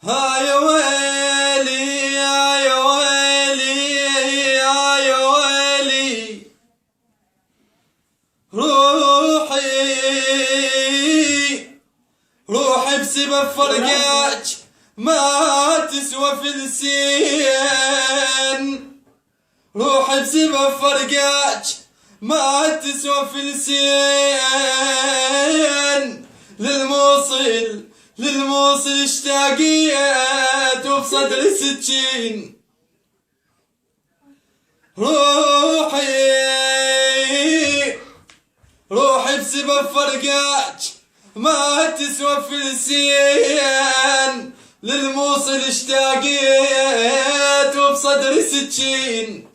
ها يا ويلي يا ويلي يا ويلي روحي بسبب فرقاك ما تسوى فلسين. روحي بسبب فرقاك ما تسوى فلسين. للموصل اشتاقيت وبصدري سكين. روحي بسبب فرقاك ما تسوى فلسين. للموصل اشتاقيت وبصدري سكين.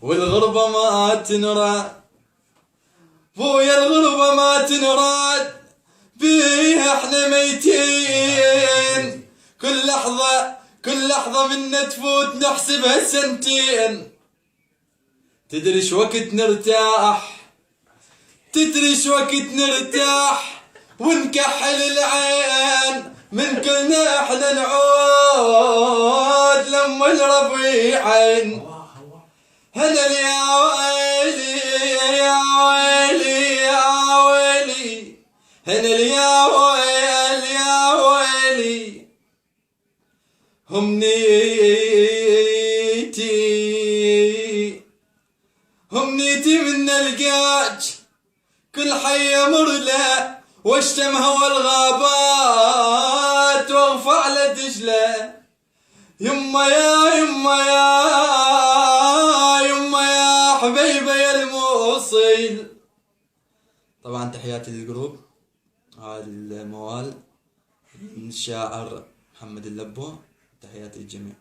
والغربة ما تنراد بويا، الغربة ما تنراد بيها احنا ميتين. كل لحظة منا تفوت نحسبها سنتين. تدري شو وقت نرتاح ونكحل العين. من كلنا احنا نعود لما الربيعين. هلا يا ويلي يا ويلي يا ويلي، هلا يا ويلي يا ويلي. همنيتي من نلقاك كل حي امر له، واشتم هوى الغابات واغفى على دجله. يما يا حبيبه يا الموصل. طبعا تحياتي للجروب هذا الموال من الشاعر محمد اللبو. تحياتي للجميع.